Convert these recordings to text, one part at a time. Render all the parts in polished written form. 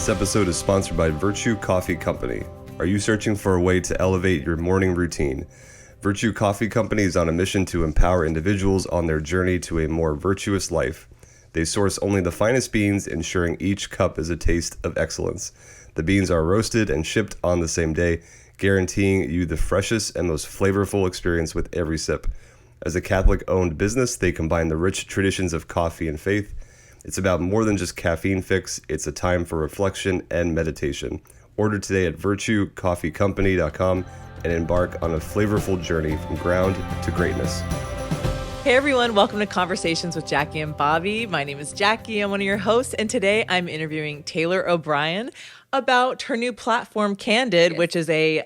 This episode is sponsored by Virtue Coffee Company. Are you searching for a way to elevate your morning routine? Virtue Coffee Company is on a mission to empower individuals on their journey to a more virtuous life. They source only the finest beans, ensuring each cup is a taste of excellence. The beans are roasted and shipped on the same day, guaranteeing you the freshest and most flavorful experience with every sip. As a Catholic-owned business, they combine the rich traditions of coffee and faith. It's about more than just caffeine fix. It's a time for reflection and meditation. Order today at virtuecoffeecompany.com and embark on a flavorful journey from ground to greatness. Hey everyone, welcome to Conversations with Jackie and Bobby. My name is Jackie, I'm one of your hosts, and today I'm interviewing Taylor O'Brien about her new platform, Candid, which is a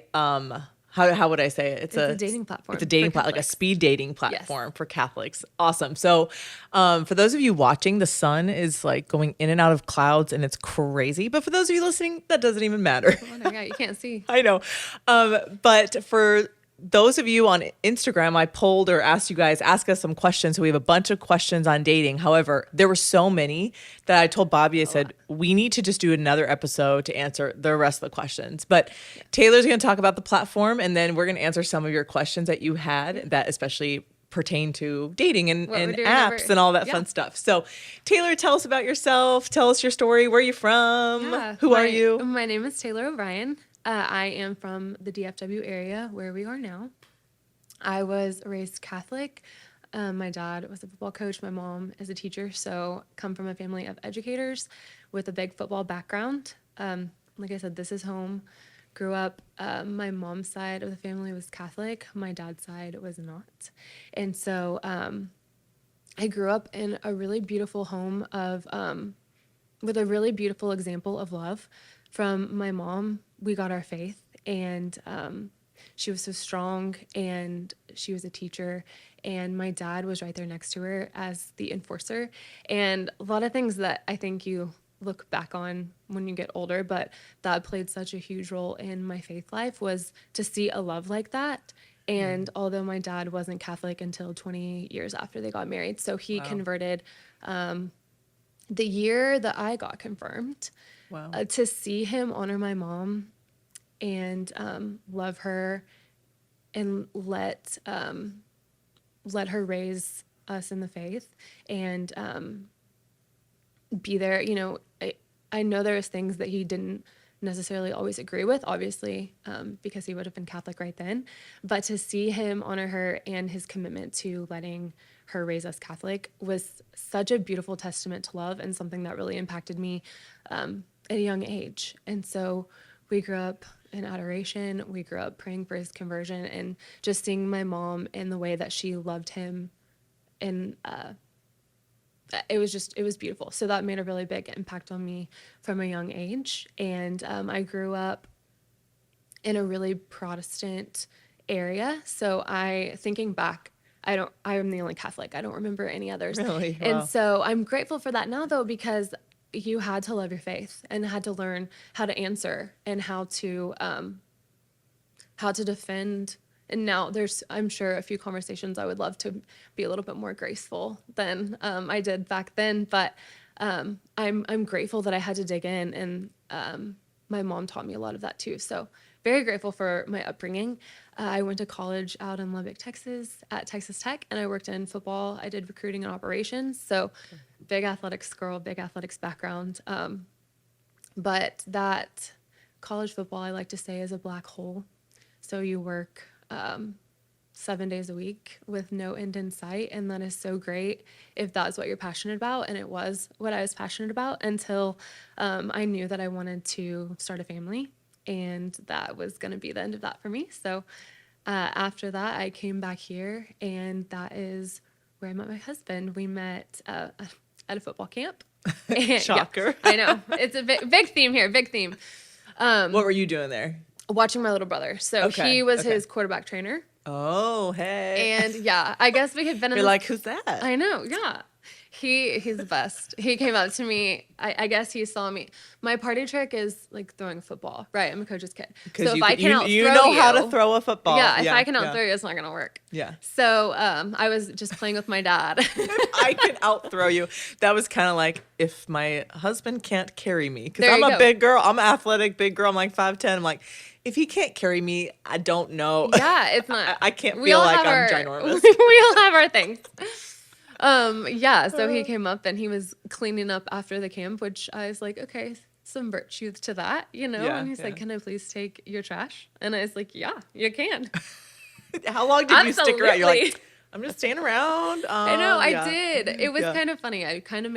how would I say it? It's a dating platform. It's a dating platform, like a speed dating platform for Catholics. Awesome. So for those of you watching, the sun is like going in and out of clouds and it's crazy. But for those of you listening, that doesn't even matter. Oh, yeah, you can't see. I know. But for those of you on Instagram, I polled or asked you guys, ask us some questions. So we have a bunch of questions on dating. However, there were so many that I told Bobby, I said, we need to just do another episode to answer the rest of the questions. But Taylor's going to talk about the platform, and then we're going to answer some of your questions that you had that especially pertain to dating and apps and all that fun stuff. So Taylor, tell us about yourself. Tell us your story. Where are you from? Who are you? My name is Taylor O'Brien. I am from the DFW area where we are now. I was raised Catholic. My dad was a football coach. My mom is a teacher. So come from a family of educators with a big football background. Like I said, this is home. Grew up, my mom's side of the family was Catholic. My dad's side was not. And so I grew up in a really beautiful home with a really beautiful example of love. From my mom, we got our faith, and she was so strong, and she was a teacher, and my dad was right there next to her as the enforcer. And a lot of things that I think you look back on when you get older, but that played such a huge role in my faith life, was to see a love like that. And although my dad wasn't Catholic until 20 years after they got married, so he converted the year that I got confirmed. Wow. To see him honor my mom and love her and let her raise us in the faith and be there. You know, I know there's things that he didn't necessarily always agree with, obviously, because he would have been Catholic right then. But to see him honor her and his commitment to letting her raise us Catholic was such a beautiful testament to love and something that really impacted me at a young age. And so we grew up in adoration. We grew up praying for his conversion and just seeing my mom and the way that she loved him. And it was beautiful. So that made a really big impact on me from a young age. And I grew up in a really Protestant area. So thinking back, I am the only Catholic. I don't remember any others. Really? Wow. And so I'm grateful for that now, though, because you had to love your faith and had to learn how to answer and how to defend. And now there's, I'm sure, a few conversations I would love to be a little bit more graceful than I did back then. But I'm grateful that I had to dig in, and my mom taught me a lot of that too. So very grateful for my upbringing. I went to college out in Lubbock, Texas, at Texas Tech, and I worked in football. I did recruiting and operations. So big athletics girl, big athletics background. But that college football, I like to say, is a black hole. So you work 7 days a week with no end in sight. And that is so great if that's what you're passionate about. And it was what I was passionate about until I knew that I wanted to start a family. And that was going to be the end of that for me. So after that, I came back here, and that is where I met my husband. We met at a football camp. And, Shocker. Yeah, I know. It's a big theme here, big theme. What were you doing there? Watching my little brother. So he was his quarterback trainer. Oh, hey. And yeah, I guess we had been in You're like, who's that? I know, yeah. He's the best. He came up to me. I guess he saw me. My party trick is like throwing a football. Right, I'm a coach's kid. So if I can outthrow you know how to throw a football. Yeah, if I can outthrow you, it's not gonna work. Yeah. So I was just playing with my dad. I can outthrow you. That was kind of like if my husband can't carry me, because There I'm you a go. big girl. I'm an athletic big girl. I'm like 5'10". I'm like, if he can't carry me, I don't know. Yeah, it's not. I can't we feel all like have I'm our- ginormous. We all have our things. Yeah, so he came up and he was cleaning up after the camp, which I was like, okay, some virtue to that, you know? Yeah, And he's like, yeah. can I please take your trash? And I was like, yeah, you can. How long did you stick around? You're Absolutely. like, I'm just staying around. I know, I yeah. did. It was Yeah. kind of funny. I kind of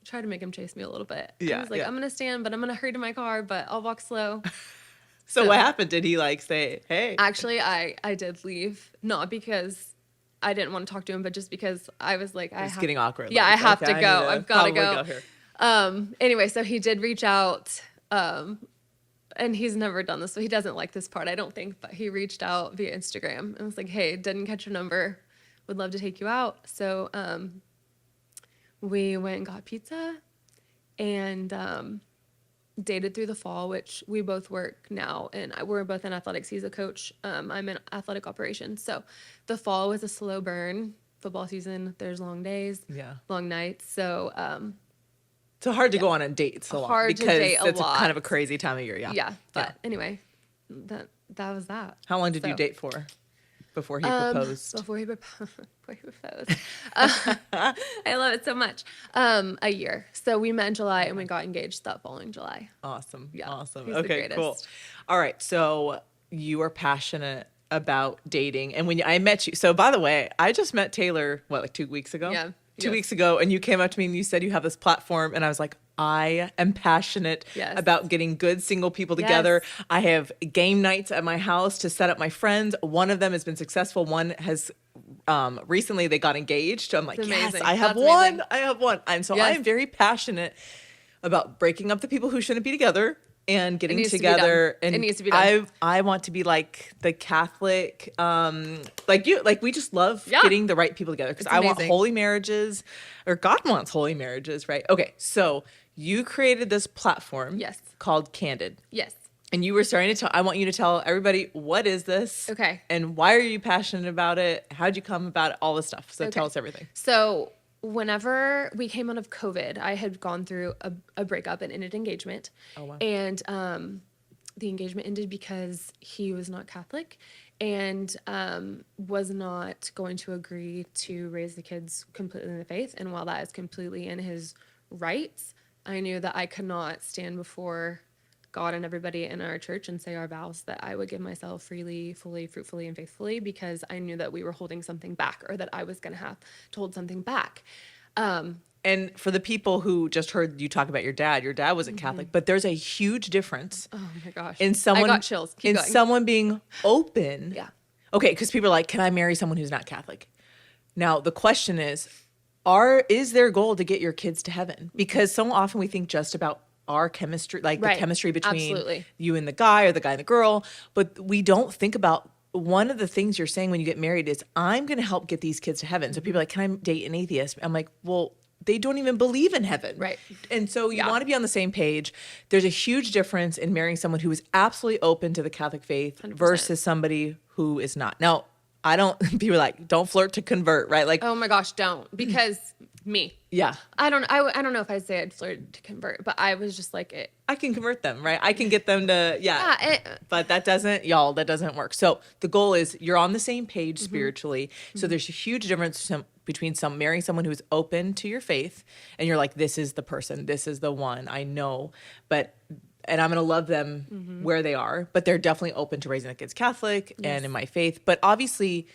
tried to make him chase me a little bit. Yeah, I was like, yeah. I'm going to stand, but I'm going to hurry to my car, but I'll walk slow. So what happened? Did he like say, hey? Actually, I did leave, not because I didn't want to talk to him, but just because I was like, It's getting awkward. Yeah, like, I have okay, to I go. need I've got to probably go. here. Anyway, so he did reach out, and he's never done this, so he doesn't like this part, I don't think, but he reached out via Instagram and was like, hey, didn't catch your number, would love to take you out. So we went and got pizza and dated through the fall, which we both work now, and we're both in athletics. He's a coach. I'm in athletic operations. So the fall was a slow burn. Football season, there's long days, Yeah. long nights. So So hard to go on a date so long Hard to because date a it's lot. kind of a crazy time of year. Yeah. yeah. But anyway, that was that. How long did you So, date for before he proposed? Before he proposed. I love it so much. A year. So we met in July and we got engaged that following July. Awesome. Yeah, Awesome. he's the Okay, cool. greatest. All right. So you are passionate about dating. And when I met you, so by the way, I just met Taylor, like 2 weeks ago? Yeah. 2 Yes. weeks ago. And you came up to me and you said you have this platform. And I was like, I am passionate Yes. about getting good single people Yes. together. I have game nights at my house to set up my friends. One of them has been successful. One has recently they got engaged. I'm like, It's yes, amazing. I have That's one. amazing. I have one. And so I Yes. am very passionate about breaking up the people who shouldn't be together and getting needs to be done. together. And It needs to be done. I want to be like the Catholic, like you, like we just love Yeah. getting the right people together because It's I want amazing. holy marriages, or God wants holy marriages, right? Okay, so you created this platform, Yes. called Candid. Yes. And you were starting to tell, I want you to tell everybody, what is this? Okay. And why are you passionate about it? How'd you come about it? All this stuff. So tell Okay. us everything. So whenever we came out of COVID, I had gone through a breakup and ended engagement. Oh, wow. And the engagement ended because he was not Catholic and was not going to agree to raise the kids completely in the faith. And while that is completely in his rights, I knew that I could not stand before God and everybody in our church and say our vows that I would give myself freely, fully, fruitfully, and faithfully, because I knew that we were holding something back, or that I was going to have to hold something back. And for the people who just heard you talk about your dad wasn't Catholic, but there's a huge difference Oh my gosh. in someone I got chills. Keep in going. someone being open. Yeah. Okay, because people are like, can I marry someone who's not Catholic? Now the question is their goal to get your kids to heaven? Because so often we think just about our chemistry, like Right. the chemistry between Absolutely. you and the guy or the guy and the girl, but we don't think about one of the things you're saying when you get married is I'm going to help get these kids to heaven. So people are like, can I date an atheist? I'm like, well, they don't even believe in heaven. Right. And so you Yeah. want to be on the same page. There's a huge difference in marrying someone who is absolutely open to the Catholic faith 100%. versus somebody who is not. Now, I don't, people are like, don't flirt to convert, right? Like, Oh my gosh, don't. Because me. yeah, I don't know if I'd say I'd flirt to convert, but I was just like it. I can convert them, right? I can get them to, Yeah, but that doesn't work. So the goal is you're on the same page Mm-hmm. spiritually. So there's a huge difference between marrying someone who's open to your faith and you're like, this is the person, this is the one I know, and I'm going to love them Mm-hmm. where they are, but they're definitely open to raising the kids Catholic and Yes. in my faith. But obviously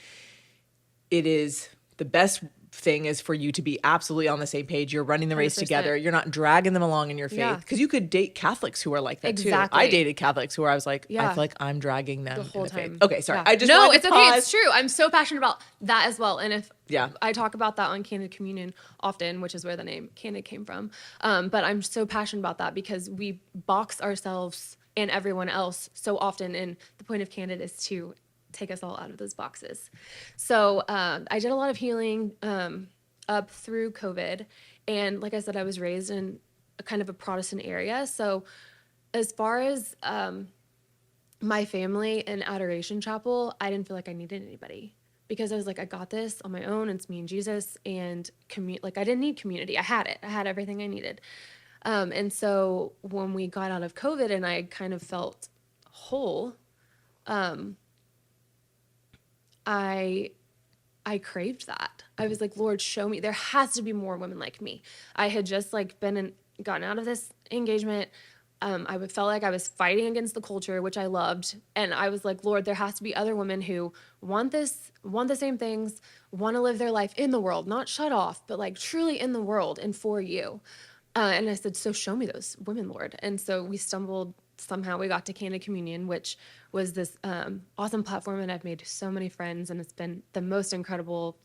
it is the best thing is for you to be absolutely on the same page. You're running the race 100%. together. You're not dragging them along in your faith. Yeah. Because you could date Catholics who are like that too. Exactly. I dated Catholics who I was like, I Yeah. feel like I'm dragging them the whole in the time. faith. Okay, sorry. Yeah. I just no, wanted it's to okay. pause. It's true. I'm so passionate about that as well. And if Yeah. I talk about that on Candid Communion often, which is where the name Candid came from. But I'm so passionate about that because we box ourselves and everyone else so often. And the point of Candid is to take us all out of those boxes. So I did a lot of healing up through COVID. And like I said, I was raised in a kind of a Protestant area. So as far as my family and Adoration Chapel, I didn't feel like I needed anybody because I was like, I got this on my own. It's me and Jesus, and like I didn't need community. I had it. I had everything I needed. And so when we got out of COVID and I kind of felt whole, I craved that. I was like, Lord, show me. There has to be more women like me. I had just like gotten out of this engagement. I would felt like I was fighting against the culture, which I loved. And I was like, Lord, there has to be other women who want the same things, want to live their life in the world, not shut off, but like truly in the world and for you. And I said, so show me those women, Lord. And so somehow we got to Candid Communion, which was this awesome platform. And I've made so many friends, and it's been the most incredible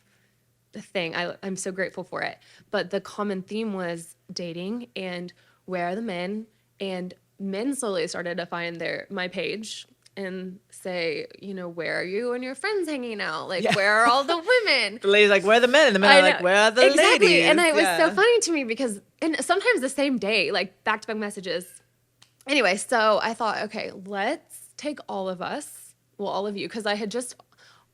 thing. I'm so grateful for it. But the common theme was dating and where are the men? And men slowly started to find my page and say, where are you and your friends hanging out? Like, where are all the women? The ladies like, where are the men? And the men are like, where are the ladies? And it was so funny to me because, and sometimes the same day, like back-to-back messages. Anyway, so I thought, okay, let's take all of us, well, all of you, because I had just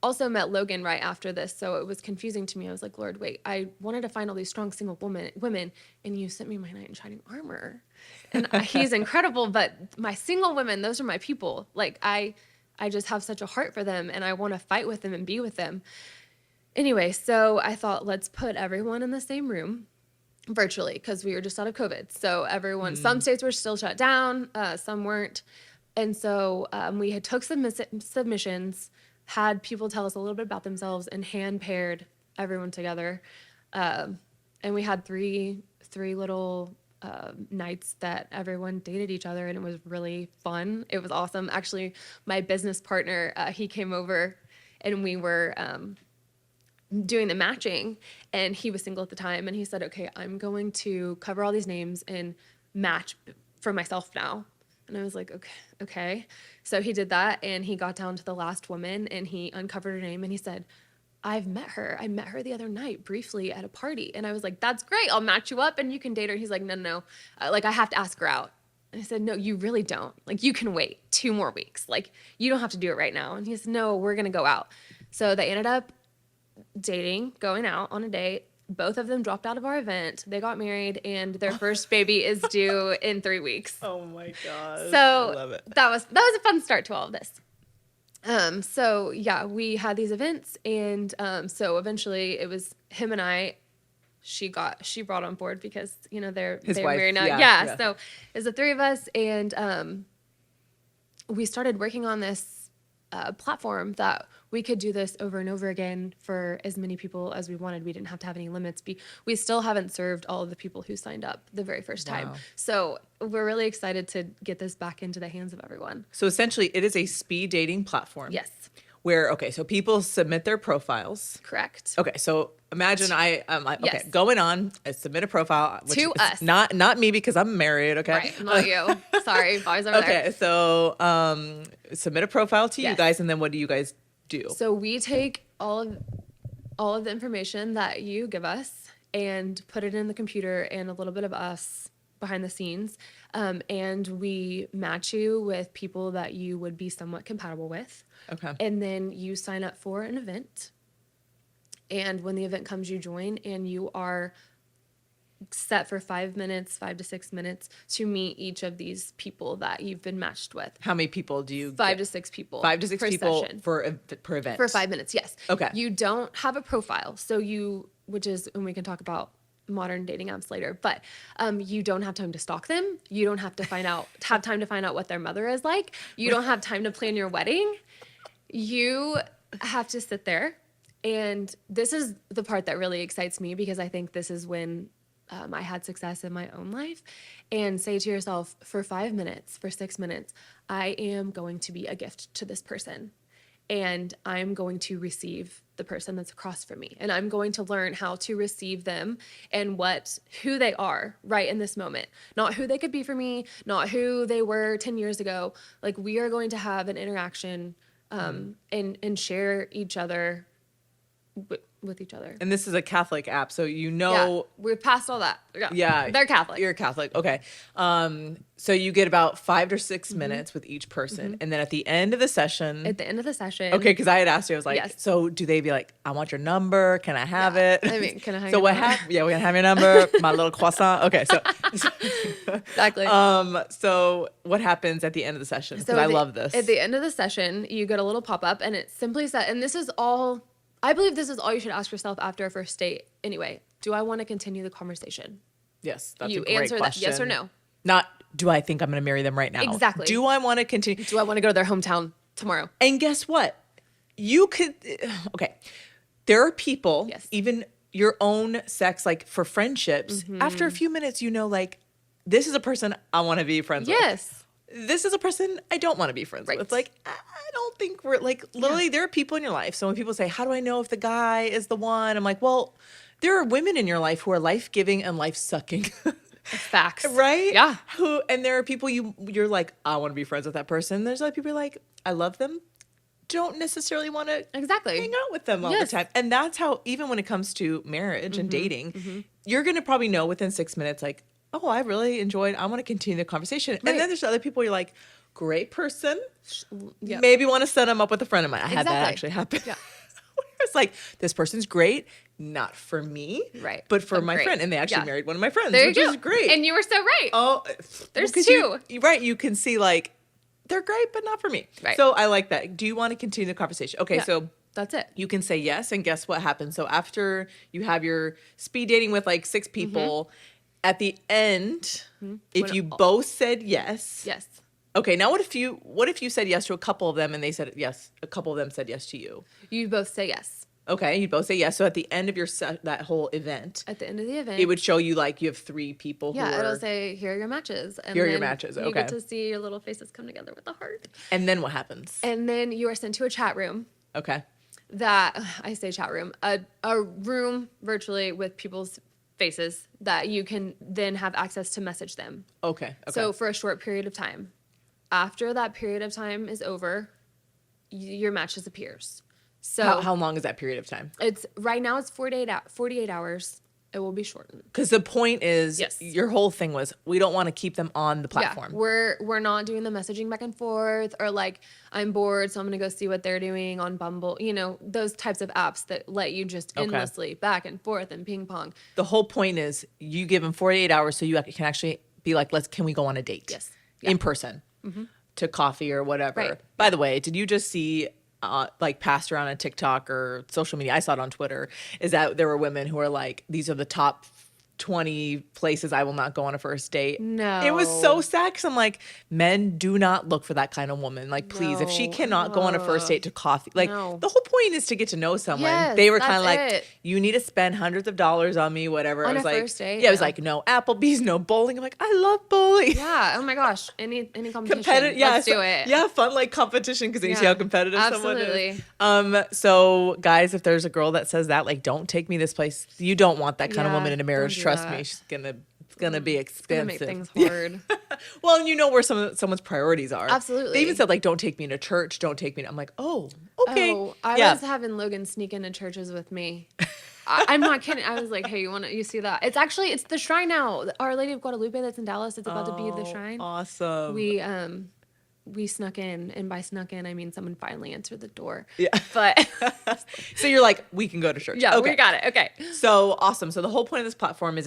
also met Logan right after this, so it was confusing to me. I was like, Lord, wait, I wanted to find all these strong single women, and you sent me my knight in shining armor. And he's incredible, but my single women, those are my people. Like, I just have such a heart for them, and I want to fight with them and be with them. Anyway, so I thought, let's put everyone in the same room virtually, because we were just out of COVID. So everyone, some states were still shut down, some weren't. And so we had took some submissions, had people tell us a little bit about themselves, and hand paired everyone together. And we had three little nights that everyone dated each other, and it was really fun. It was awesome. Actually, my business partner, he came over, and we were doing the matching, and he was single at the time, and he said, okay, I'm going to cover all these names and match for myself now. And I was like, okay. So he did that, and he got down to the last woman, and he uncovered her name, and he said, I've met her. I met her the other night briefly at a party. And I was like, that's great. I'll match you up and you can date her. He's like, no. Like, I have to ask her out. And I said, no, you really don't. Like, you can wait 2 more weeks. Like, you don't have to do it right now. And he said, no, we're going to go out. So they ended up dating, going out on a date. Both of them dropped out of our event. They got married, and their first baby is due in 3 weeks. Oh my gosh. So I love it. that was a fun start to all of this. So yeah, we had these events, and so eventually it was him and I. She brought on board because they're married now. Yeah. So it was the 3 of us, and we started working on this platform that we could do this over and over again for as many people as we wanted. We didn't have to have any limits. We still haven't served all of the people who signed up the very first time. Wow. So we're really excited to get this back into the hands of everyone. So essentially, it is a speed dating platform. Yes. Where, so people submit their profiles. Correct. Okay, so imagine Yes. going on, I submit a profile. Which To is us. Not me because I'm married, okay? Right, not you. Sorry, boys over there. Okay, so submit a profile to you Yes. guys, and then what do you guys do? So we take all of the information that you give us and put it in the computer and a little bit of us behind the scenes, and we match you with people that you would be somewhat compatible with. Okay. And then you sign up for an event, and when the event comes, you join, and you are set for 5 to 6 minutes to meet each of these people that you've been matched with. How many people do you 5 get? to 6 people. 5 to 6 per people session. per event. For 5 minutes, yes. Okay. You don't have a profile, so which is, and we can talk about modern dating apps later, but you don't have time to stalk them. You don't have to have time to find out what their mother is like. You don't have time to plan your wedding. You have to sit there, and this is the part that really excites me, because I think this is when I had success in my own life, and say to yourself, for 5 minutes, for 6 minutes, I am going to be a gift to this person, and I'm going to receive the person that's across from me, and I'm going to learn how to receive them and who they are right in this moment, not who they could be for me, not who they were 10 years ago. Like, we are going to have an interaction and share each other with each other. And this is a Catholic app, so you know. We're past all that. Yeah, They're Catholic. You're Catholic. Okay. So you get about 5 to 6 minutes with each person, and then at the end of the session. At the end of the session. Okay, because I had asked you, I was like, Yes. so do they be like, I want your number? Can I have it? I mean, can I have So your what number? happened? Yeah, we're gonna have your number. My little croissant. Okay, so Exactly. so what happens at the end of the session? Because I love this. At the end of the session, you get a little pop-up, and it simply said, and this is all, I believe this is all you should ask yourself after a first date anyway. Do I want to continue the conversation? Yes, that's You a great answer question. that yes or no. Not, do I think I'm going to marry them right now? Exactly. Do I want to continue? Do I want to go to their hometown tomorrow? And guess what? You could, okay. There are people, Yes. even your own sex, like for friendships, after a few minutes, you know, like, this is a person I want to be friends with. Yes. This is a person I don't want to be friends Right. with. Like, I don't think we're like, literally, there are people in your life. So when people say, how do I know if the guy is the one? I'm like, well, there are women in your life who are life-giving and life-sucking. Facts. Right? Yeah. And there are people you're like, I want to be friends with that person. There's other people you're like, I love them. Don't necessarily want to Exactly. hang out with them all Yes. the time. And that's how, even when it comes to marriage and dating, you're going to probably know within 6 minutes, like, oh, I really enjoyed, I want to continue the conversation. Right. And then there's other people you're like, great person. Yep. Maybe want to set them up with a friend of mine. I had that Exactly. actually happen. Yeah. It's like, this person's great, not for me, Right. but for But my great. friend. And they actually Yeah. married one of my friends, There which you go. is great. And you were so right. Oh, There's 'cause two. Right. You can see like, they're great, but not for me. Right. So I like that. Do you want to continue the conversation? Okay. Yeah. So That's it. you can say yes. And guess what happens? So after you have your speed dating with like 6 people, at the end, if When you both said yes. Yes. Okay. Now what if you said yes to a couple of them and they said yes, a couple of them said yes to you? You both say yes. Okay. You both say yes. So at the end of your that whole event, At the end of the event. it would show you like you have 3 people who Yeah, are, it'll say, here are your matches. And Here are your then matches, You okay. get to see your little faces come together with a heart. and then what happens? And then you are sent to a chat room Okay. that, I say chat room, a room virtually with people's faces that you can then have access to message them. Okay. So for a short period of time. After that period of time is over, your match disappears. So how long is that period of time? it's right now it's 48 hours. It will be shortened. Because the point is, Yes. your whole thing was we don't want to keep them on the platform. Yeah, we're not doing the messaging back and forth or like I'm bored, so I'm gonna go see what they're doing on Bumble. You know, those types of apps that let you just Okay. endlessly back and forth and ping pong. The whole point is you give them 48 hours so you can actually be like, can we go on a date? Yes. In person to coffee or whatever. Right. By the way, did you just see like passed around on TikTok or social media? I saw it on Twitter. Is that there were women who are like, these are the top 20 places I will not go on a first date. No. It was so sad because I'm like, men do not look for that kind of woman. Like, please, if she No. cannot go on a first date to coffee, like No. the whole point is to get to know someone. Yes, They were kind of that's like, it. you need to spend hundreds of dollars on me, whatever. I On was a like, first date, yeah, it was yeah. like, no Applebee's, no bowling. I'm like, I love bowling. Yeah. Oh my gosh. Any competition. Competitive, yeah, Let's do it. Yeah, fun like competition because then you see Yeah, how competitive someone is. absolutely. So guys, if there's a girl that says that, like, don't take me this place. You don't want that kind of Yeah, woman in a marriage. don't do Trust that. me, it's gonna be It's gonna expensive. make things hard. Well, and you know where someone's priorities are. Absolutely. They even said like, don't take me to church. Don't take me. I'm like, oh, okay. Oh, I yeah. was having Logan sneak into churches with me. I'm not kidding. I was like, hey, you see that? It's the shrine now. Our Lady of Guadalupe that's in Dallas. It's about to be the shrine. Awesome. We snuck in, and by snuck in, I mean someone finally answered the door. Yeah. But So you're like, we can go to church. yeah, okay. we got it. Okay. So awesome. So the whole point of this platform is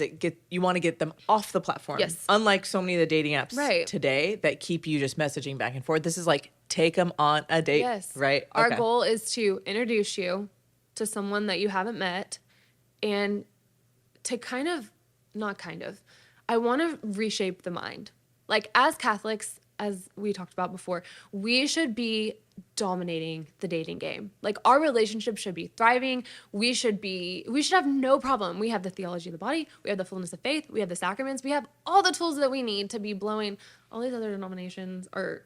you want to get them off the platform. Yes. Unlike so many of the dating apps Right. today that keep you just messaging back and forth. This is like take them on a date. Yes. Right. Our Okay. goal is to introduce you to someone that you haven't met and to I want to reshape the mind. Like as Catholics, as we talked about before, we should be dominating the dating game. Like our relationship should be thriving. We should have no problem. We have the theology of the body. We have the fullness of faith. We have the sacraments. We have all the tools that we need to be blowing all these other denominations or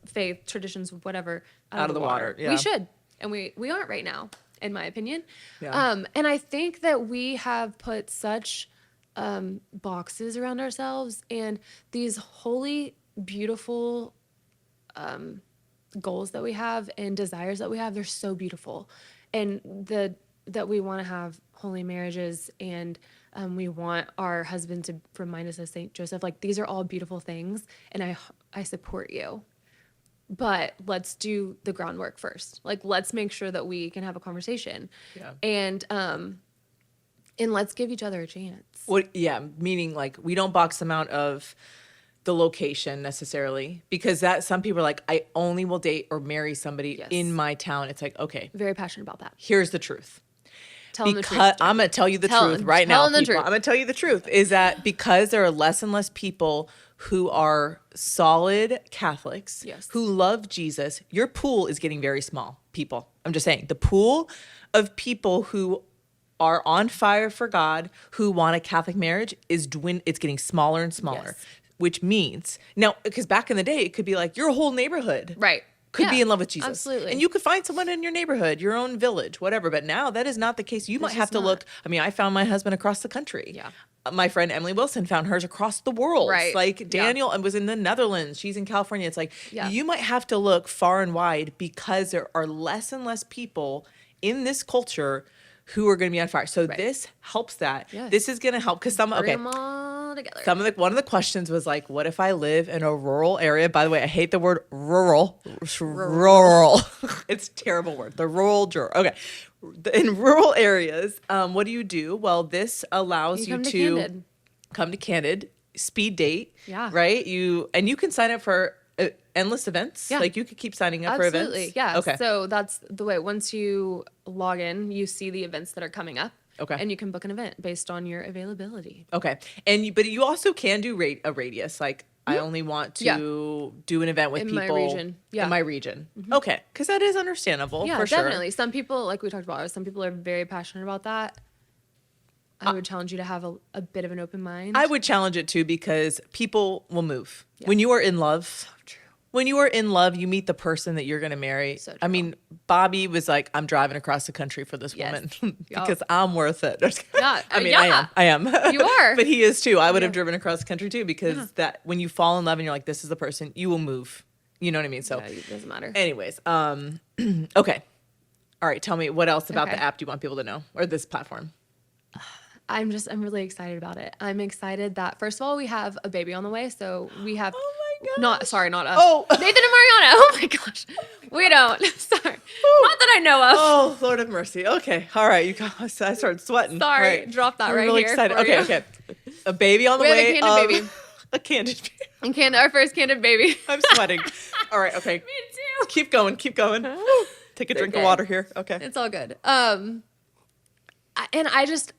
faith traditions, whatever, Out of the water. Yeah. We should. And we aren't right now, in my opinion. Yeah. And I think that we have put such boxes around ourselves and these holy, beautiful goals that we have and desires that we have. They're so beautiful. And the that we want to have holy marriages, and we want our husband to remind us of Saint Joseph. Like, these are all beautiful things, and I support you. But let's do the groundwork first. Like, let's make sure that we can have a conversation. Yeah. And let's give each other a chance. What? Yeah, meaning like we don't box them out of the location necessarily, because that some people are like, I only will date or marry somebody Yes. in my town. It's like, okay, Very passionate about that. here's the truth. Tell them the Because truth. I'm going to tell you the Tell truth them- right tell now, them the people. truth. I'm going to tell you the truth is that because there are less and less people who are solid Catholics, Yes. who love Jesus, your pool is getting very small, people. I'm just saying, the pool of people who are on fire for God, who want a Catholic marriage, it's getting smaller and smaller. Yes. Which means, now, because back in the day, it could be like your whole neighborhood Right. could Yeah, be in love with Jesus. absolutely. And you could find someone in your neighborhood, your own village, whatever. But now that is not the case. You might have just to not. look. I mean, I found my husband across the country. Yeah. My friend Emily Wilson found hers across the world. Right. Like Yeah. Daniel was in the Netherlands. She's in California. It's like Yeah. you might have to look far and wide because there are less and less people in this culture who are going to be on fire. So this helps that. Yes. This is going to help because Bring them all together. one of the questions was like, what if I live in a rural area? By the way, I hate the word rural. Rural. It's a terrible word. The rural juror. Okay. In rural areas, what do you do? Well, this allows you come to to Candid. come to Candid, speed date. Yeah. Right? You can sign up for endless events. Yeah. Like you could keep signing up Absolutely. for events. Yeah. Okay. So that's the way. Once you log in, you see the events that are coming up. Okay. And you can book an event based on your availability. Okay. But you also can do a radius. Like I only want to do an event with In people my region. Yeah. in my region. Okay. Because that is understandable Yeah, for sure. definitely. Some people, like we talked about, some people are very passionate about that. I would challenge you to have a bit of an open mind. I would challenge it too because people will move. When you are in love, when you are in love, you meet the person that you're going to marry. So I true. mean, Bobby was like, I'm driving across the country for this Yes. woman Yup. because I'm worth it. Yeah, I mean, yeah. I am. You are. But he is too. I would have driven across the country too because that when you fall in love and you're like, this is the person, you will move. You know what I mean? So Yeah, it doesn't matter. anyways, okay. All right. Tell me what else about the Okay. app do you want people to know or this platform? I'm really excited about it. I'm excited that, first of all, we have a baby on the way. So we have, Oh my gosh. not us. Oh. Nathan and Mariana. Oh my gosh. We don't. Sorry. Not that I know of. Oh, Lord have mercy. Okay. All right. You guys, I started sweating. Sorry. Right. Drop that I'm right really here excited. for Okay. you. Okay. A baby on the We have a way. Candid baby. A Candid baby. And our first Candid baby. I'm sweating. All right. Okay. Me too. Keep going. Keep going. Take a drink of okay. water here. Okay. It's all good.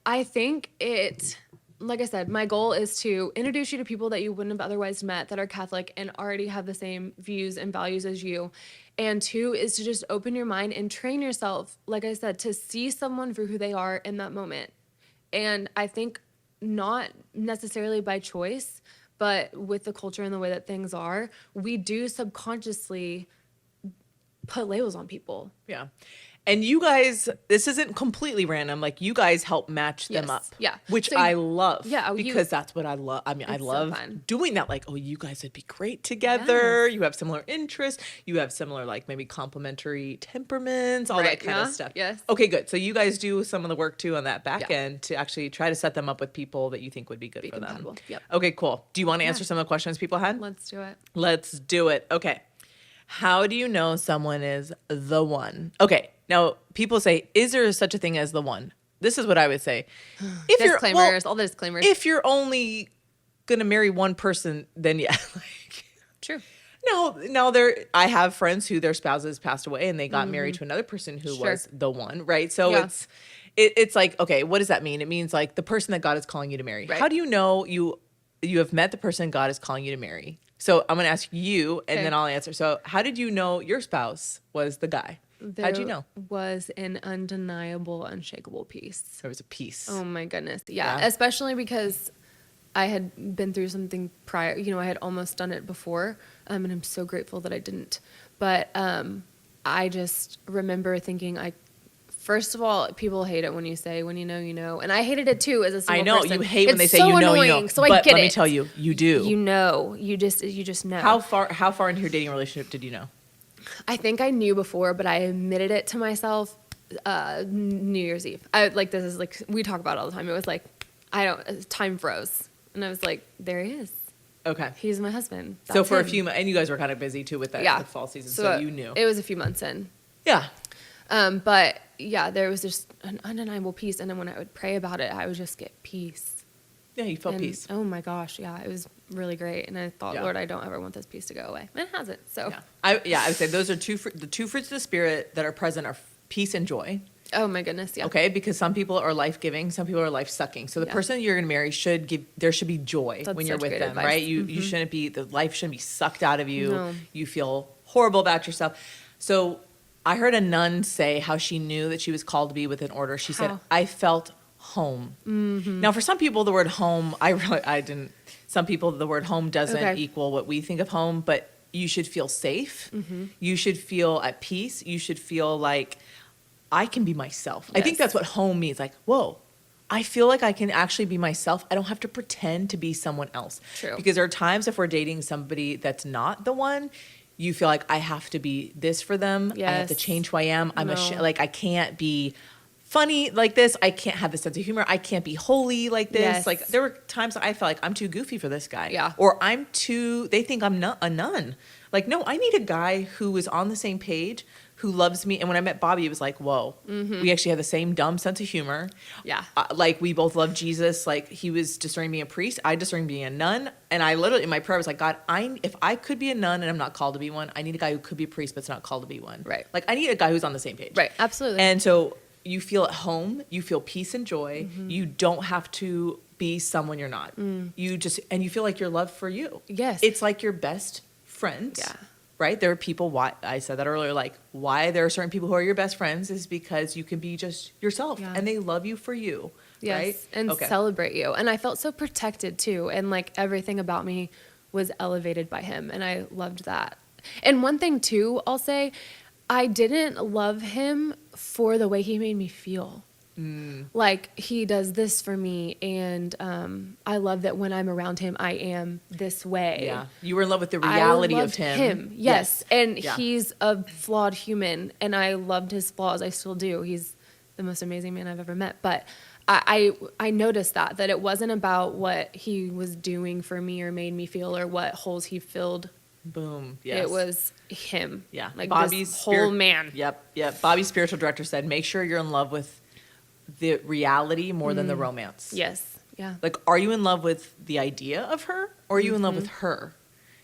I think it, like I said, my goal is to introduce you to people that you wouldn't have otherwise met that are Catholic and already have the same views and values as you. And two is to just open your mind and train yourself, like I said, to see someone for who they are in that moment. And I think not necessarily by choice, but with the culture and the way that things are, we do subconsciously put labels on people. Yeah. And you guys, this isn't completely random. Like you guys help match them Yes. up. Yeah. Which So I love. yeah, Because that's what I love. I mean, I It's so love fun. doing that. Like, oh, you guys would be great together. Yes. You have similar interests. You have similar, like maybe complementary temperaments, all that Right, kind of yeah, stuff. yes. Okay, good. So you guys do some of the work too on that back Yeah. end to actually try to set them up with people that you think would be good for them. compatible. Yep. Okay, cool. Do you want to answer some of the questions people had? Let's do it. Let's do it. Okay. How do you know someone is the one? Okay. Now, people say, is there such a thing as the one? This is what I would say. If Disclaimers, all the disclaimers. if you're only going to marry one person, then yeah. Like, True. no, I have friends who their spouses passed away and they got married to another person who Sure. was the one, right? So Yeah. it's like, okay, what does that mean? It means like the person that God is calling you to marry. Right. How do you know you have met the person God is calling you to marry? So I'm going to ask you and Okay. then I'll answer. So how did you know your spouse was the guy? How'd you know? Was an undeniable, unshakable peace. There was a piece. Oh my goodness. Yeah. Yeah. Especially because I had been through something prior. You know, I had almost done it before. And I'm so grateful that I didn't. But I just remember thinking, first of all, people hate it when you say, when you know, you know. And I hated it too as a single I know person. you hate when they It's say so you know, annoying, you know. So I but get let it. me tell you, you do. You know. You just know. How far into your dating relationship did you know? I think I knew before, but I admitted it to myself New Year's Eve. This is like, we talk about it all the time. It was like, time froze. And I was like, there he is. Okay. He's my husband. So That's for a him. few months, and you guys were kind of busy too with that Yeah. the fall season, so you knew. It was a few months in. Yeah. But yeah, there was just an undeniable peace. And then when I would pray about it, I would just get peace. Yeah, you felt And, peace. Oh my gosh. Yeah. It was really great. And I thought, Yeah. Lord, I don't ever want this peace to go away. And it hasn't. So, I would say those are the two fruits of the spirit that are present are peace and joy. oh my goodness. Yeah. Okay, because some people are life giving, some people are life sucking. So the Yeah. person you're going to marry there should be joy That's when you're such with great them, advice. right? You shouldn't be the life shouldn't be sucked out of you. No. You feel horrible about yourself. So I heard a nun say how she knew that she was called to be with an order. She said, How? "I felt home." Mm-hmm. Now, for some people, the word home, I didn't. Some people, the word home doesn't Okay. equal what we think of home, but you should feel safe. Mm-hmm. You should feel at peace. You should feel like I can be myself. I think Yes. that's what home means. Like, whoa, I feel like I can actually be myself. I don't have to pretend to be someone else. True. Because there are times if we're dating somebody that's not the one, you feel like I have to be this for them. I have to Yes. change who I am. No. Like I can't be funny like this. I can't have this sense of humor. I can't be holy like this. Yes. Like there were times I felt like I'm too goofy for this guy. Yeah. Or they think I'm not a nun. Like, no, I need a guy who is on the same page, who loves me. And when I met Bobby, it was like, whoa, we actually have the same dumb sense of humor. Yeah. Like we both love Jesus. Like he was discerning being a priest. I discerned being a nun. And I literally, in my prayer, was like, God, if I could be a nun and I'm not called to be one, I need a guy who could be a priest, but's not called to be one. Right. Like I need a guy who's on the same page. Right. Absolutely. And so you feel at home, you feel peace and joy. Mm-hmm. You don't have to be someone you're not. You you feel like you're loved for you. Yes. It's like your best friend. Yeah. Right? There are people, why I said that earlier, like why there are certain people who are your best friends is because you can be just yourself Yeah. and they love you for you. Yes, Right? and Okay. celebrate you. And I felt so protected too. And like everything about me was elevated by him. And I loved that. And one thing too, I'll say, I didn't love him for the way he made me feel. Like he does this for me. And I love that when I'm around him, I am this way. Yeah. You were in love with the reality I of loved him. Yes. And Yeah. he's a flawed human. And I loved his flaws. I still do. He's the most amazing man I've ever met. But I noticed that it wasn't about what he was doing for me or made me feel or what holes he filled. Boom. Yes. It was him. Yeah. Like Bobby's this whole man. Yep. Bobby's spiritual director said, make sure you're in love with the reality more than the romance. Yes. Yeah. Like, are you in love with the idea of her or are you in love with her?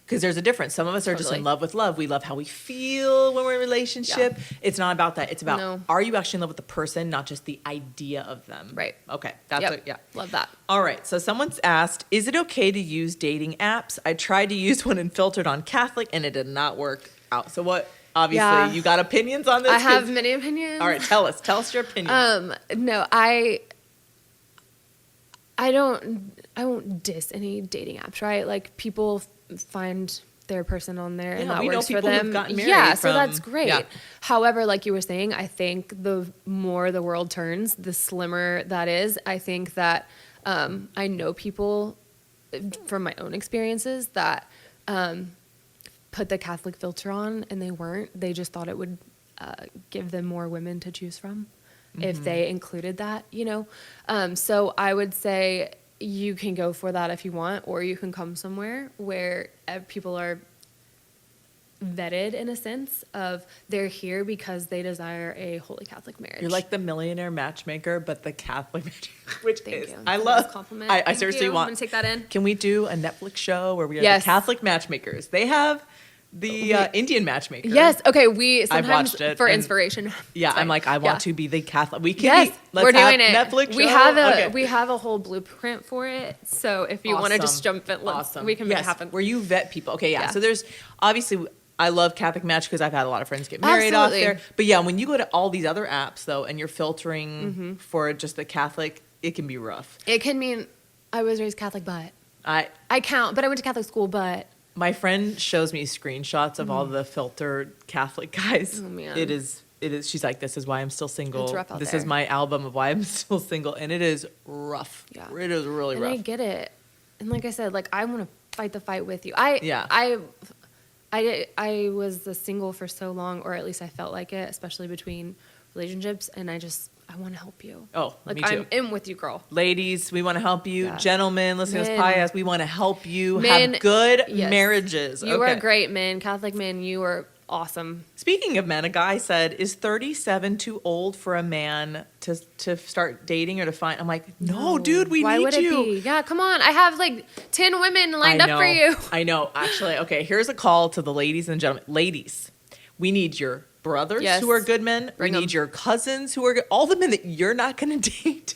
Because there's a difference. Some of us are just in Totally. love with love. We love how we feel when we're in a relationship. It's not about that. It's about, No. are you actually in love with the person, not just the idea of them? Right. Okay. That's Yep. it. Yeah. Love that. All right. So someone's asked, is it okay to use dating apps? I tried to use one and filtered on Catholic and it did not work out. So what, obviously, Yeah. you got opinions on this? I have 'Cause- many opinions. All right. Tell us your opinion. No, I won't diss any dating apps, right? Like people find their person on there and Yeah, that we know works for people who've them. gotten married Yeah, so from- that's great. yeah. However, like you were saying, I think the more the world turns, the slimmer that is. I think that I know people from my own experiences that put the Catholic filter on and they weren't. They just thought it would give them more women to choose from if they included that, you know? So I would say you can go for that if you want, or you can come somewhere where people are vetted in a sense of they're here because they desire a holy Catholic marriage. You're like the millionaire matchmaker, but the Catholic matchmaker, which Thank is, you. I That's love. a compliment. I Thank seriously you. I'm want. gonna take that in. Can we do a Netflix show where we are Yes. the Catholic matchmakers? They have the Indian matchmaker. Yes. Okay. We sometimes watched it, for and- inspiration. Yeah, Sorry. I'm like, I want Yeah. to be the Catholic. We can. Yes, let's we're have doing it. Netflix We show. have Okay. we have a whole blueprint for it. So if you want to just Awesome. jump in, Awesome. we can make Yes, it happen. where you vet people. Okay, yeah. Yeah. So there's obviously I love Catholic Match because I've had a lot of friends get married off Absolutely. there. But yeah, when you go to all these other apps though, and you're filtering for just the Catholic, it can be rough. It can mean I was raised Catholic, but I but I went to Catholic school, but My friend shows me screenshots of all the filtered Catholic guys. Oh, man. It is. She's like, this is why I'm still single. It's rough out This there. is my album of why I'm still single, and it is rough. Yeah. It is really and rough. I get it. And like I said, like I want to fight the fight with you. Yeah. I was single for so long, or at least I felt like it, especially between relationships, and I want to help you. Oh, like me too. I'm in with you, girl. Ladies, we want to help you. Yeah. Gentlemen, listening to this Men. podcast, we want to help you Men, have good yes. marriages. You are great, men. Catholic men, you are awesome. Speaking of men, a guy said, "Is 37 too old for a man to start dating or to find?" I'm like, no, dude, Why need would you. it be? Yeah, come on. I have like 10 women lined I up know, for you. I know. Actually, okay, here's a call to the ladies and gentlemen. Ladies, we need your brothers Yes. who are good men. Bring we 'em. need your cousins who are good. All the men that you're not going to date.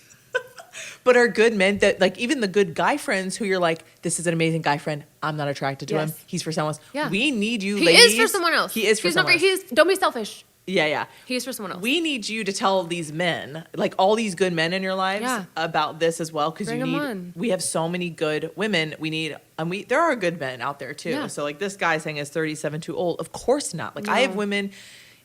But are good men that, like, even the good guy friends who you're like, this is an amazing guy friend. I'm not attracted to him. Yes. He's for someone else. Yeah. We need you, He ladies. is for someone else. He is for He's someone not else. Don't be selfish. Yeah. He's for someone else. We need you to tell these men, like all these good men in your lives, Yeah. about this as well. Because Bring 'em on. we have so many good women. There are good men out there too. Yeah. So like this guy saying is 37 too old. Of course not. Like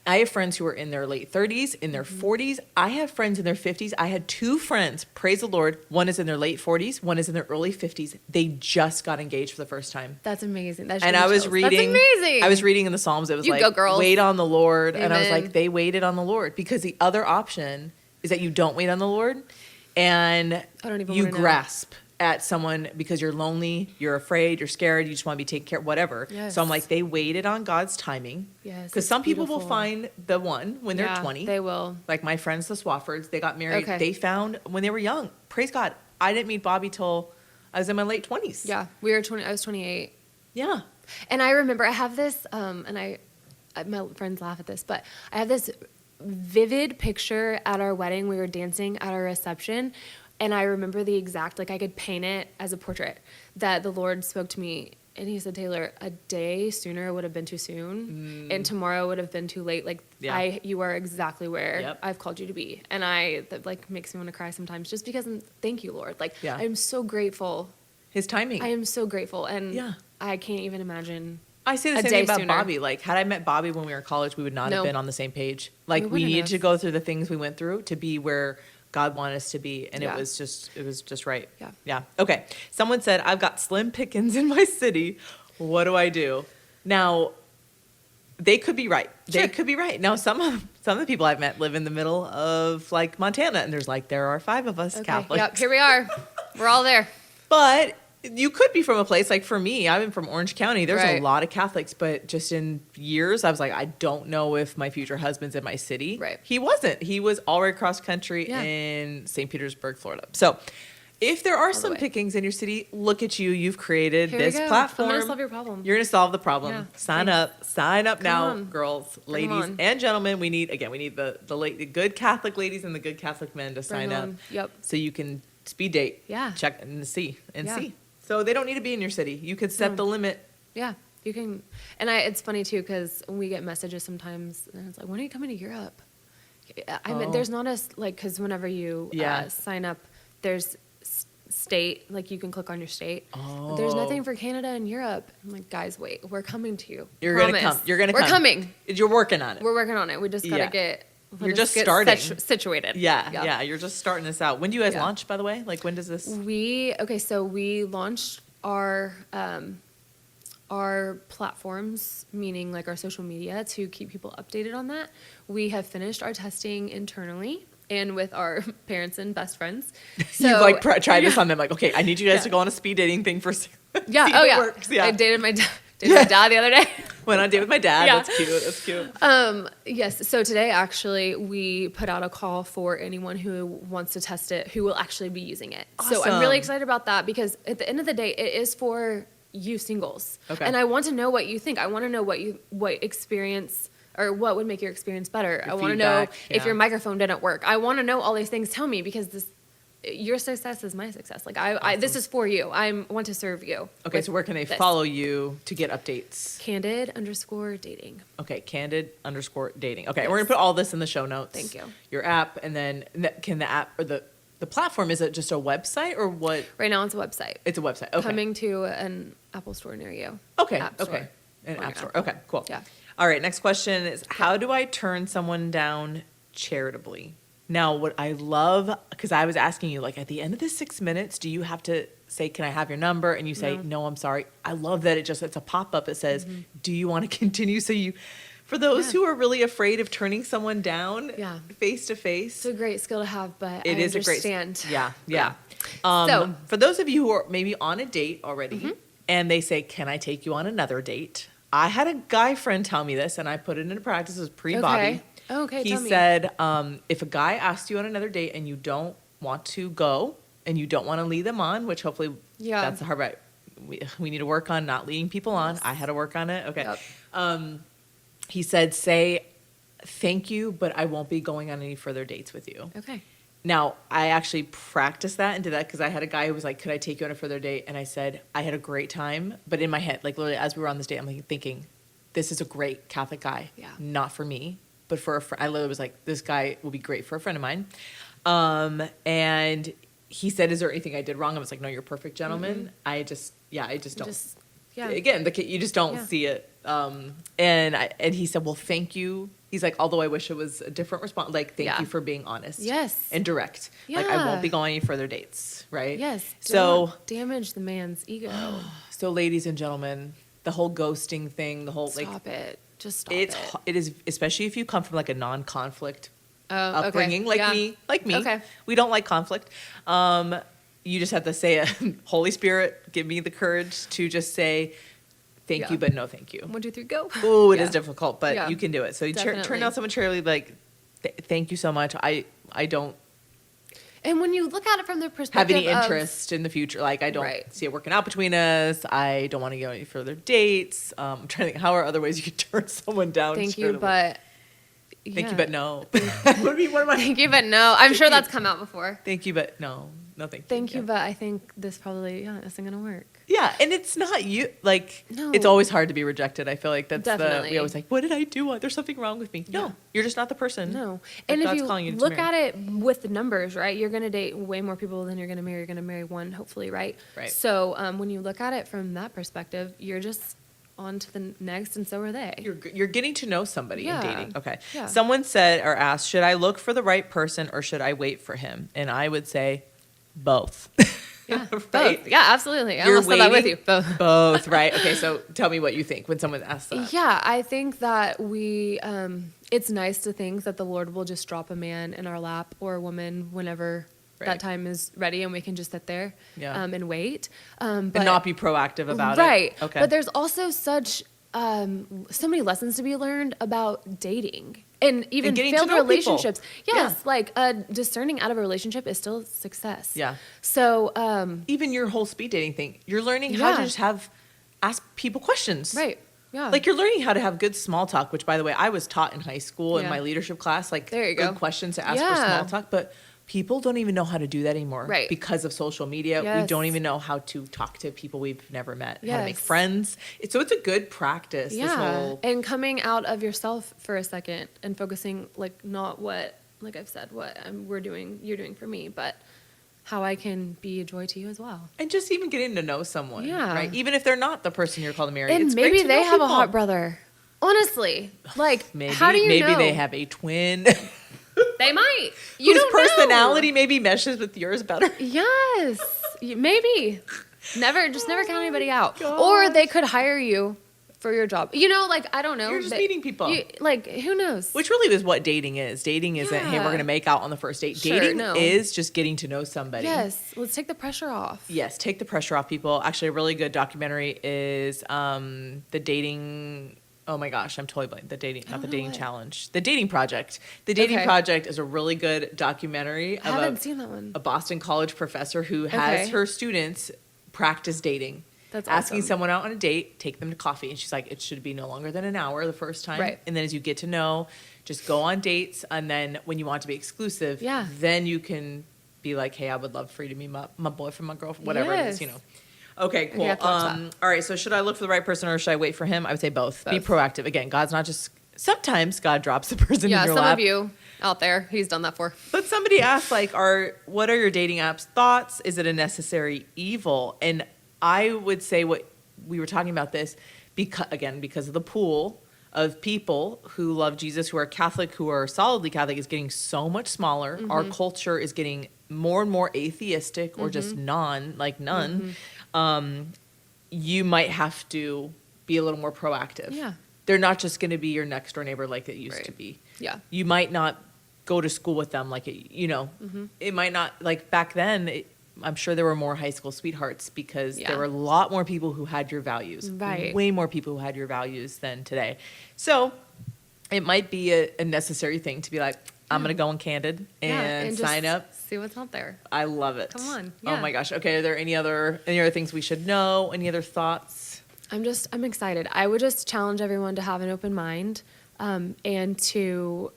I have friends who are in their late 30s, in their 40s. I have friends in their 50s. I had 2 friends, praise the Lord. One is in their late 40s. One is in their early 50s. They just got engaged for the first time. That's amazing. That's And I was reading, That's amazing. I was reading in the Psalms. It was You like, go, girls. wait on the Lord. And I was Amen. like, they waited on the Lord, because the other option is that you don't wait on the Lord and I don't even you wanna know. grasp at someone because you're lonely, you're afraid, you're scared, you just want to be taken care of, whatever. Yes. So I'm like, they waited on God's timing. Yes, Because it's some people will beautiful. find the one when they're Yeah, 20. They will. Like my friends, the Swaffords, they got married. Okay. They found when they were young. Praise God. I didn't meet Bobby till I was in my late 20s. Yeah. I was 28. Yeah. And I remember I have this, my friends laugh at this, but I have this vivid picture at our wedding. We were dancing at our reception, and I remember the exact, like I could paint it as a portrait, that the Lord spoke to me, and he said, Taylor, a day sooner would have been too soon, and tomorrow would have been too late. Like, Yeah. you are exactly where Yep. I've called you to be. And that like makes me want to cry sometimes, just because thank you, Lord. Like, Yeah. I'm so grateful. His timing. I am so grateful. And Yeah. I can't even imagine. I say the a same day thing about sooner. Bobby. Like, had I met Bobby when we were in college, we would not have No. been on the same page. Like, we wouldn't needed have. to go through the things we went through to be where God wanted us to be, and Yeah. it was just right. Yeah. Yeah. Okay. Someone said, I've got slim pickings in my city. What do I do? Now, they could be right. They Sure. could be right. Now, some of the people I've met live in the middle of like Montana, and there are 5 of us Okay. Catholics. Yep. Here we are. We're all there. But you could be from a place like, for me, I'm from Orange County. There's a Right. lot of Catholics, but just in years, I was like, I don't know if my future husband's in my city. Right. He wasn't. He was all right across country Yeah. in St. Petersburg, Florida. So if there are the some way. pickings in your city, look at you. You've created Here we this go. platform. I'm gonna solve your problem. You're going to solve the problem. Yeah. Sign Thanks. up now, on. girls, Bring 'em ladies, on. and gentlemen. We need the good Catholic ladies and the good Catholic men to sign up. on. Yep. So you can speed date. Yeah. Check and see. Yeah. So they don't need to be in your city. You could set No. the limit. Yeah. You can. And it's funny too, because we get messages sometimes, and it's like, when are you coming to Europe? I mean, Oh. there's not because whenever you Yeah. sign up, there's state, like you can click on your state. Oh. There's nothing for Canada and Europe. I'm like, guys, wait, we're coming to you. You're gonna Promise. come. You're gonna We're come. coming. You're working on it. We're working on it. We just gotta Yeah. get. You're let's just get starting. situated. yeah. You're just starting this out. When do you guys Yeah. launch, by the way? Like, when does this? So we launched our platforms, meaning like our social media, to keep people updated on that. We have finished our testing internally and with our parents and best friends. So, You've like tried this on them. Like, okay, I need you guys Yeah. to go on a speed dating thing for. yeah, see if oh it yeah. works. Yeah. I dated my my dad the other day. Went on a date with my dad. Yeah. That's cute. That's cute. Yes. So today, actually, we put out a call for anyone who wants to test it, who will actually be using it. So I'm really Awesome. excited about that, because at the end of the day, it is for you singles. Okay. And I want to know what you think. I want to know what experience, or what would make your experience better. Your I want to know feedback, if yeah. your microphone didn't work. I want to know all these things. Tell me, because your success is my success. Like this is for you. I want to serve you. Okay, with so where can they this. follow you to get updates? Candid_dating. Okay, Candid_dating. Okay, Yes. we're gonna put all this in the show notes. Thank you. Your app, and then can the app or the platform, is it just a website or what? Right now, it's a website. It's a website. Okay. Coming to an Apple store near you. Okay. App store. Okay. An On app your store. Apple. Okay. Cool. Yeah. All right. Next question is, how do I turn someone down charitably? Now, what I love, because I was asking you, like, at the end of the 6 minutes, do you have to say, "Can I have your number?" And you say, "No, I'm sorry." I love that it's a pop up that says, "Do you want to continue?" So for For those Yeah. who are really afraid of turning someone down Yeah. face to face, It's a great skill to have, but it I is a great. understand. Yeah. So- For those of you who are maybe on a date already, and they say, "Can I take you on another date?" I had a guy friend tell me this, and I put it into practice. It was pre-Bobby. Okay. Okay, He tell me. said, if a guy asks you on another date and you don't want to go and you don't want to lead them on, which hopefully Yeah. that's the hard part. We need to work on not leading people on. Yes. I had to work on it. Okay. Yep. He said, say, thank you, but I won't be going on any further dates with you. Okay. Now, I actually practiced that and did that because I had a guy who was like, could I take you on a further date? And I said, I had a great time. But in my head, like literally as we were on this date, I'm like thinking, this is a great Catholic guy. Yeah. Not for me, but for a friend. I literally was like, this guy will be great for a friend of mine. And he said, is there anything I did wrong? I was like, no, you're a perfect gentleman. I just don't. Yeah. Again, you just don't Yeah. see it. And he said, well, thank you. He's like, although I wish it was a different response, like, thank Yeah. you for being honest. Yes. And direct. Like, I Yeah. won't be going any further dates, right? Yes. So, Don't damage the man's ego. so ladies and gentlemen, the whole ghosting thing, the whole, Stop it. Just stop it is, especially if you come from like a non-conflict Oh, okay. upbringing, like Yeah. me. Okay. We don't like conflict. You just have to say, Holy Spirit, give me the courage to just say, thank Yeah. you, but no thank you. 1, 2, 3, go. Oh, it is Yeah. difficult, but Yeah. you can do it. So you turn Definitely. down someone cheerily, like, thank you so much. I don't And when you look at it from the have perspective any of- interest in the future. Like, I don't Right. see it working out between us. I don't want to go any further dates. I'm trying to think, how are other ways you could turn someone down? thank you, cheerily? but Thank yeah. you, but no. That would be one of my. Thank you, but no. I'm sure that's come out before. Thank you, but no. No, thank you. Thank you, Yeah. but I think this probably isn't gonna work. Yeah, and it's not you. Like, No. it's always hard to be rejected. I feel like that's Definitely. we always like, what did I do? There's something wrong with me. No, Yeah. you're just not the person. No. that And if God's you calling to look marry. at it with the numbers, right, you're going to date way more people than you're going to marry. You're going to marry one, hopefully, right? Right. So when you look at it from that perspective, you're just on to the next, and so are they. You're getting to know somebody Yeah. in dating. Okay. Yeah. Someone said or asked, should I look for the right person or should I wait for him? And I would say both. Yeah, Right? both. Yeah, absolutely. I You're almost said that with waiting- you. Both. Both, right? Okay, so tell me what you think when someone asks that. Yeah, I think that it's nice to think that the Lord will just drop a man in our lap or a woman whenever Right. that time is ready, and we can just sit there Yeah. and wait. But And not be proactive about right. it. Okay. But there's also so many lessons to be learned about dating and even And getting to failed know people. relationships. Yes, Yeah. like discerning out of a relationship is still success. Yeah. So Even your whole speed dating thing, you're learning how Yeah. to just ask people questions. right. Yeah. Like you're learning how to have good small talk, which by the way, I was taught in high school in Yeah. my leadership class, like There you good go. questions to ask for Yeah. small talk, but people don't even know how to do that anymore. Right. Because of social media. We Yes. don't even know how to talk to people we've never met, how to make Yes. friends. So it's a good practice. This Yeah, whole, and coming out of yourself for a second and focusing like not what, like I've said, what you're doing for me, but how I can be a joy to you as well. and just even getting to know someone. Yeah. Right. Even if they're not the person you're called to marry. And it's maybe great to they know have a people. hot brother. Honestly, like Maybe, how do you maybe know? they have a twin They might. You whose don't know. personality maybe meshes with yours better. Yes, maybe. Just never count anybody out. gosh. Or they could hire you for your job. Like I don't know. You're just but meeting people. like who knows? Which really is what dating is. Dating isn't, hey, we're Yeah. going to make out on the first date. Sure, Dating no. is just getting to know somebody. Yes, let's take the pressure off. Yes, take the pressure off people. Actually, a really good documentary is the dating. Oh my gosh, I'm totally blank. The dating, not the know dating what. challenge. The dating project. The dating Okay. project is a really good documentary I of haven't seen that one. a Boston College professor who has Okay. her students practice dating. That's asking awesome. someone out on a date, take them to coffee. And she's like, it should be no longer than an hour the first time. Right. And then as you get to know, just go on dates. And then when you want to be exclusive, Yeah. then you can be like, hey, I would love for you to meet my boyfriend, my girlfriend, whatever it is, Yes. Okay, cool. I have to watch that. All right, so should I look for the right person or should I wait for him? I would say both. Be Both. proactive. Again, God's not just, sometimes God drops the person Yeah, in your some lap. of you out there, he's done that for. But somebody asked, like, what are your dating apps thoughts? Is it a necessary evil? And I would say what we were talking about this because of the pool of people who love Jesus, who are Catholic, who are solidly Catholic, is getting so much smaller. Mm-hmm. Our culture is getting more and more atheistic or just none. Mm-hmm. You might have to be a little more proactive. Yeah. they're not just going to be your next door neighbor like it used Right. to be. Yeah. You might not go to school with them like it, it might not, like back then, I'm sure there were more high school sweethearts because Yeah. there were a lot more people who had your values. Right. Way more people who had your values than today. So it might be a necessary thing to be like, I'm going to go on Candid and just sign up. see what's out there. I love it. Come on, Oh yeah. my gosh. Okay. Are there any other things we should know? Any other thoughts? I'm excited. I would just challenge everyone to have an open mind, and to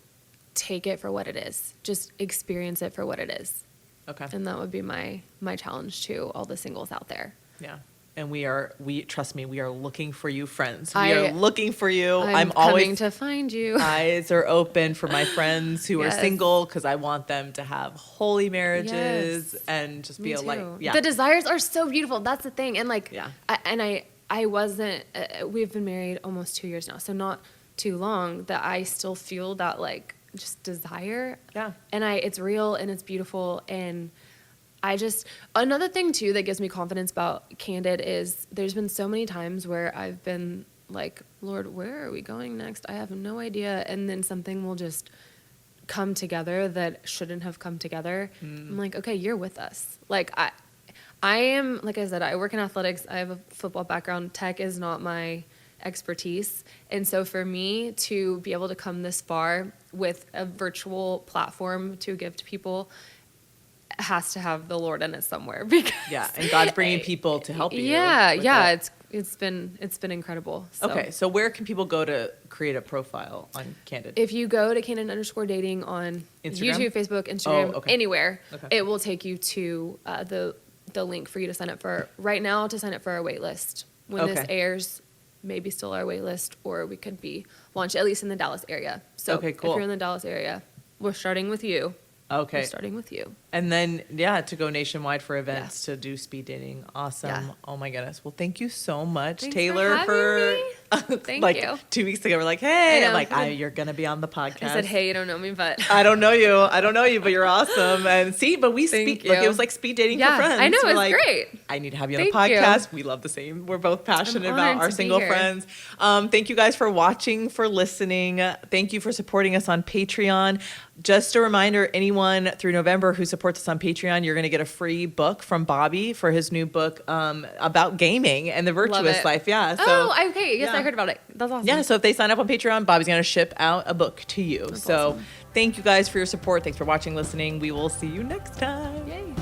take it for what it is. Just experience it for what it is. Okay. And that would be my challenge to all the singles out there. Yeah. And trust me, we are looking for you, friends. We I- are looking for you. I'm always coming to find you. eyes are open for my friends who are Yes. single because I want them to have holy marriages Yes. and just Me be a light. too. Yeah. The desires are so beautiful. That's the thing. And like, Yeah. I wasn't, we've been married almost 2 years now. So not too long that I still feel that like just desire. Yeah. And it's real and it's beautiful. And another thing too that gives me confidence about Candid is there's been so many times where I've been like, Lord, where are we going next? I have no idea. And then something will just come together that shouldn't have come together. I'm like, okay, you're with us. Like I am, like I said, I work in athletics. I have a football background. Tech is not my expertise. And so for me to be able to come this far with a virtual platform to give to people has to have the Lord in it somewhere. Because Yeah. And God's bringing people to help you. Yeah, with yeah. it. It's been incredible. So. Okay. So where can people go to create a profile on Candid? If you go to Candid_dating on Instagram? YouTube, Facebook, Instagram, Oh, okay. anywhere, Okay. it will take you to the link for you to sign up for. Right now, to sign up for our wait list. When this Okay. airs, maybe still our wait list, or we could be launched at least in the Dallas area. So Okay, cool. if you're in the Dallas area, we're starting with you. Okay. We're starting with you. And then, to go nationwide for events to do speed dating. Awesome. Yeah. Oh my goodness. Well, thank you so much, Thanks Taylor, for having me. Thank like you. 2 weeks ago, we're like, hey, I I'm know. like, you're going to be on the podcast. I said, hey, you don't know me, but I don't know you, but you're awesome. And see, but we Thank speak, like you. it was like speed dating Yeah, for friends. I know, We're it's like, great. I need to have you on the Thank you. podcast. We love the same. We're both passionate about honored our to be single here. friends. Thank you guys for watching, for listening. Thank you for supporting us on Patreon. Just a reminder, anyone through November who supports us on Patreon, you're going to get a free book from Bobby for his new book about gaming and the virtuous it. life. Yeah. So, oh, okay. Yes, yeah. I heard about it. That's awesome. yeah, so if they sign up on Patreon, Bobby's going to ship out a book to you. That's so awesome. thank you guys for your support. Thanks for watching, listening. We will see you next time. Yay.